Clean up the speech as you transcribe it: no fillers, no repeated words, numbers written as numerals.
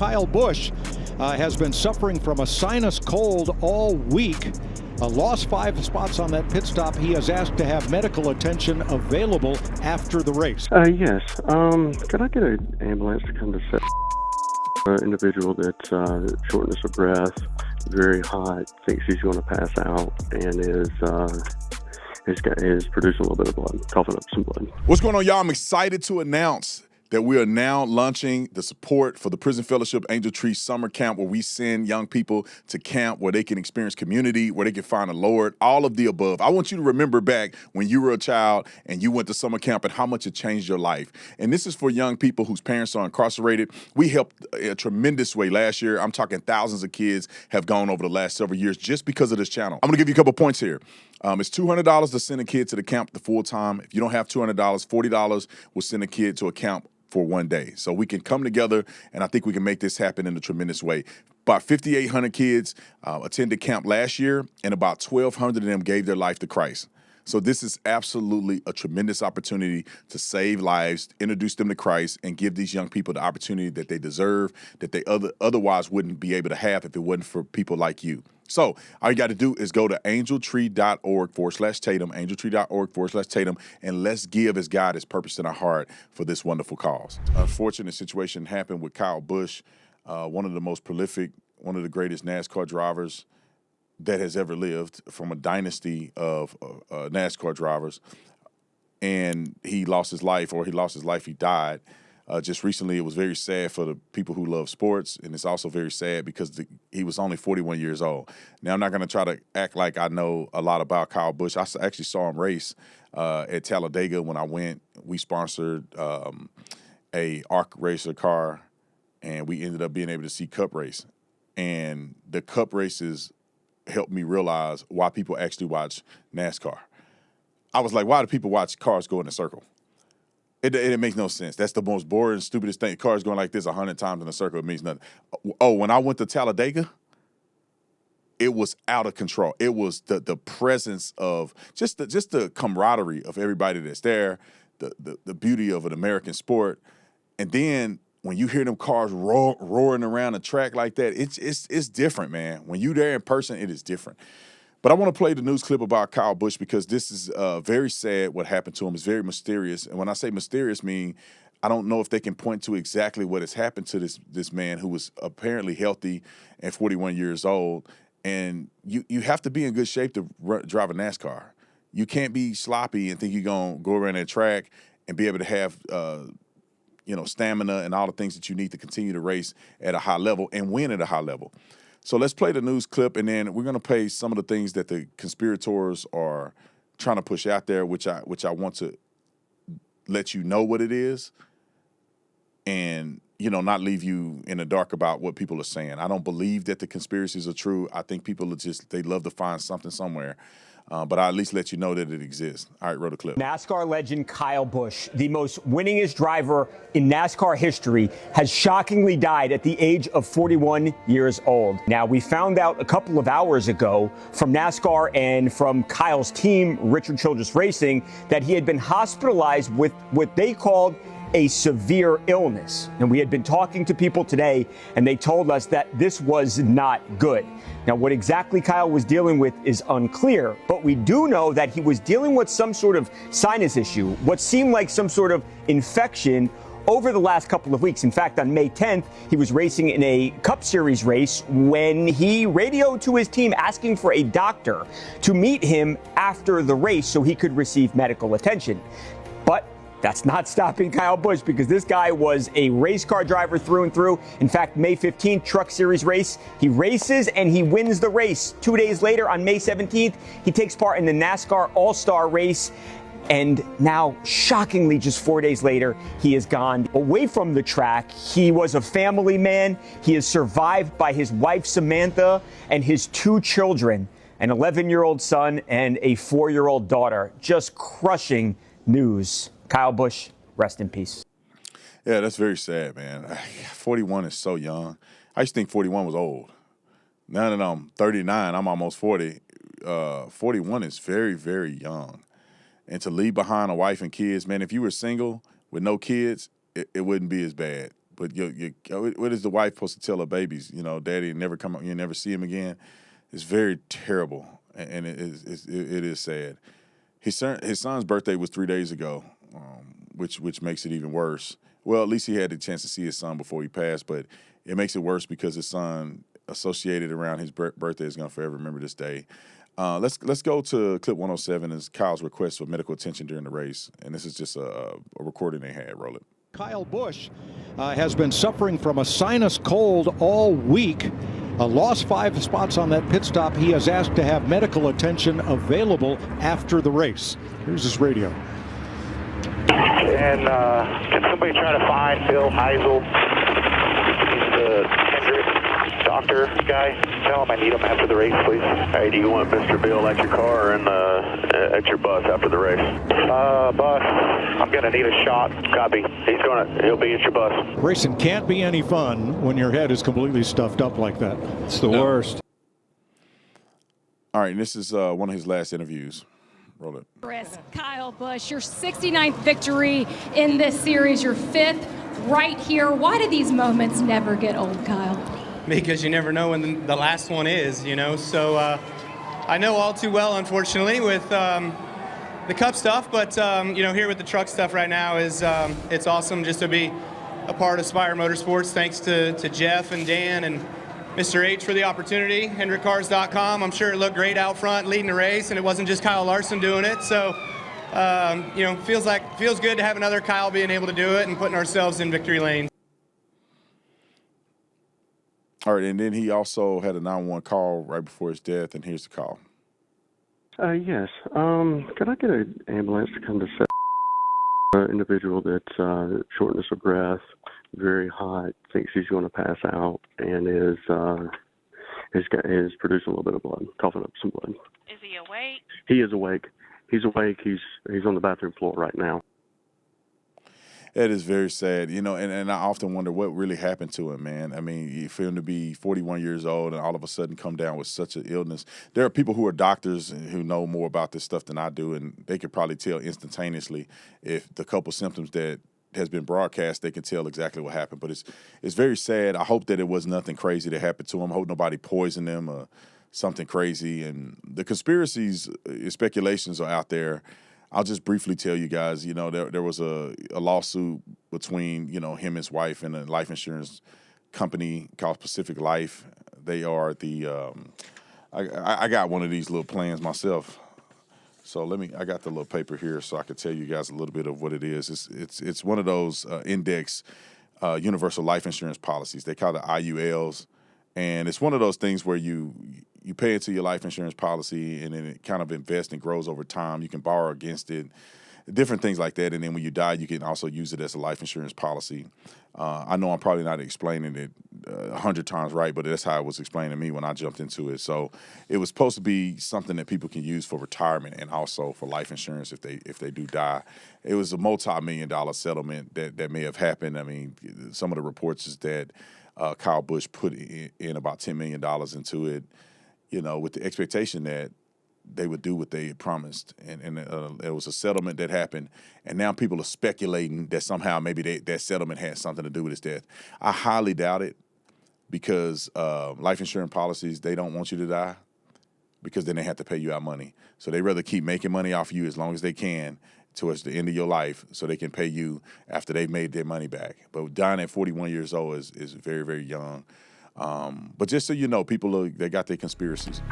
Kyle Busch has been suffering from a sinus cold all week. Lost 5 spots on that pit stop. He has asked to have medical attention available after the race. Yes. Could I get an ambulance to come to set? Individual that's shortness of breath, very hot, thinks he's going to pass out, and is producing a little bit of blood, coughing up some blood. What's going on, y'all? I'm excited to announce that we are now launching the support for the Prison Fellowship Angel Tree Summer Camp, where we send young people to camp where they can experience community, where they can find the Lord, all of the above. I want you to remember back when you were a child and you went to summer camp and how much it changed your life. And this is for young people whose parents are incarcerated. We helped in a tremendous way last year. I'm talking thousands of kids have gone over the last several years just because of this channel. I'm going to give you a couple points here. It's $200 to send a kid to the camp the full time. If you don't have $200, $40 will send a kid to a camp for one day. So we can come together, and I think we can make this happen in a tremendous way. About 5,800 kids attended camp last year, and about 1,200 of them gave their life to Christ. So this is absolutely a tremendous opportunity to save lives, introduce them to Christ, and give these young people the opportunity that they deserve, that they otherwise wouldn't be able to have if it wasn't for people like you. So all you got to do is go to angeltree.org/Tatum, angeltree.org/Tatum, and let's give as God has purposed in our heart for this wonderful cause. Unfortunate situation happened with Kyle Busch, one of the most prolific, one of the greatest NASCAR drivers that has ever lived, from a dynasty of NASCAR drivers. And he lost his life, he died. Just recently, it was very sad for the people who love sports, and it's also very sad because he was only 41 years old. Now, I'm not going to try to act like I know a lot about Kyle Busch. I actually saw him race at Talladega when I went. We sponsored a ARC racer car, and we ended up being able to see Cup race. And the Cup races helped me realize why people actually watch NASCAR. I was like, why do people watch cars go in a circle? It makes no sense. That's the most boring, stupidest thing. Cars going like this 100 times in a circle, it means nothing. Oh, when I went to Talladega, it was out of control. It was the presence of just the camaraderie of everybody that's there, the beauty of an American sport. And then when you hear them cars roaring around the track like that, it's different, man. When you're there in person, it is different. But I want to play the news clip about Kyle Busch because this is very sad what happened to him. It's very mysterious. And when I say mysterious, I don't know if they can point to exactly what has happened to this man who was apparently healthy and 41 years old. And you have to be in good shape to drive a NASCAR. You can't be sloppy and think you're going to go around that track and be able to have stamina and all the things that you need to continue to race at a high level and win at a high level. So let's play the news clip, and then we're going to play some of the things that the conspirators are trying to push out there, which I want to let you know what it is and, not leave you in the dark about what people are saying. I don't believe that the conspiracies are true. I think people they love to find something somewhere. But I'll at least let you know that it exists. All right, roll the clip. NASCAR legend Kyle Busch, the most winningest driver in NASCAR history, has shockingly died at the age of 41 years old. Now, we found out a couple of hours ago from NASCAR and from Kyle's team, Richard Childress Racing, that he had been hospitalized with what they called a severe illness. And we had been talking to people today, and they told us that this was not good. Now, what exactly Kyle was dealing with is unclear, but we do know that he was dealing with some sort of sinus issue, what seemed like some sort of infection over the last couple of weeks. In fact, on May 10th, he was racing in a Cup Series race when he radioed to his team asking for a doctor to meet him after the race so he could receive medical attention. But that's not stopping Kyle Busch, because this guy was a race car driver through and through. In fact, May 15th, Truck Series race, he races and he wins the race. 2 days later, on May 17th, he takes part in the NASCAR All-Star race. And now, shockingly, just 4 days later, he is gone away from the track. He was a family man. He is survived by his wife, Samantha, and his 2 children, an 11-year-old son and a 4-year-old daughter. Just crushing news. Kyle Busch, rest in peace. Yeah, that's very sad, man. 41 is so young. I used to think 41 was old. Now that I'm 39, I'm almost 40. 41 is very, very young. And to leave behind a wife and kids, man, if you were single with no kids, it wouldn't be as bad. But what is the wife supposed to tell her babies? You know, Daddy never come up, you never see him again. It's very terrible, and it is sad. His son's birthday was 3 days ago, which makes it even worse. Well, at least he had the chance to see his son before he passed, but it makes it worse because his son associated around his birthday is going to forever remember this day. Let's go to clip 107 as Kyle's request for medical attention during the race, and this is just a recording they had. Roll it. Kyle Busch has been suffering from a sinus cold all week. Lost 5 spots on that pit stop. He has asked to have medical attention available after the race. Here's his radio. And can somebody try to find Bill Heisel? He's the Hendrick doctor guy. Tell him I need him after the race, please. Hey, do you want Mr. Bill at your car or at your bus after the race? Bus. I'm going to need a shot. Copy. He'll be at your bus. Racing can't be any fun when your head is completely stuffed up like that. It's the worst. All right, and this is one of his last interviews. Roll it. Kyle Busch, your 69th victory in this series, your 5th right here. Why do these moments never get old, Kyle? Because you never know when the last one is, you know. So I know all too well, unfortunately, with the Cup stuff, but you know, here with the truck stuff right now is it's awesome just to be a part of Spire Motorsports. Thanks to Jeff and Dan and Mr. H for the opportunity. HendrickCars.com. I'm sure it looked great out front leading the race, and it wasn't just Kyle Larson doing it. So you know, feels good to have another Kyle being able to do it and putting ourselves in victory lane. All right, and then he also had a 911 call right before his death, and here's the call. Yes. Could I get an ambulance to come to set? Individual that's shortness of breath, very hot, thinks he's going to pass out, and is producing a little bit of blood, coughing up some blood. Is he awake? He is awake. He's awake. He's on the bathroom floor right now. That is very sad, you know, and I often wonder what really happened to him, man. I mean, for him to be 41 years old and all of a sudden come down with such an illness. There are people who are doctors and who know more about this stuff than I do, and they could probably tell instantaneously if the couple symptoms that has been broadcast, they can tell exactly what happened. But it's very sad. I hope that it was nothing crazy that happened to him. I hope nobody poisoned him or something crazy. And the conspiracies, speculations are out there. I'll just briefly tell you guys, you know, there was a lawsuit between, you know, him and his wife and a life insurance company called Pacific Life. They are the I got one of these little plans myself. So I got the little paper here so I could tell you guys a little bit of what it is. It's one of those index universal life insurance policies. They call it IULs. And it's one of those things where you pay into your life insurance policy, and then it kind of invests and grows over time. You can borrow against it, different things like that. And then when you die, you can also use it as a life insurance policy. I know I'm probably not explaining it 100 times right, but that's how it was explained to me when I jumped into it. So it was supposed to be something that people can use for retirement and also for life insurance if they do die. It was a multi-million-dollar settlement that may have happened. I mean, some of the reports is that Kyle Busch put in about $10 million into it, you know, with the expectation that they would do what they had promised. And it was a settlement that happened. And now people are speculating that somehow maybe that settlement had something to do with his death. I highly doubt it because life insurance policies, they don't want you to die because then they have to pay you out money. So they rather keep making money off you as long as they can towards the end of your life so they can pay you after they've made their money back. But dying at 41 years old is very, very young. But just so you know, people they got their conspiracies.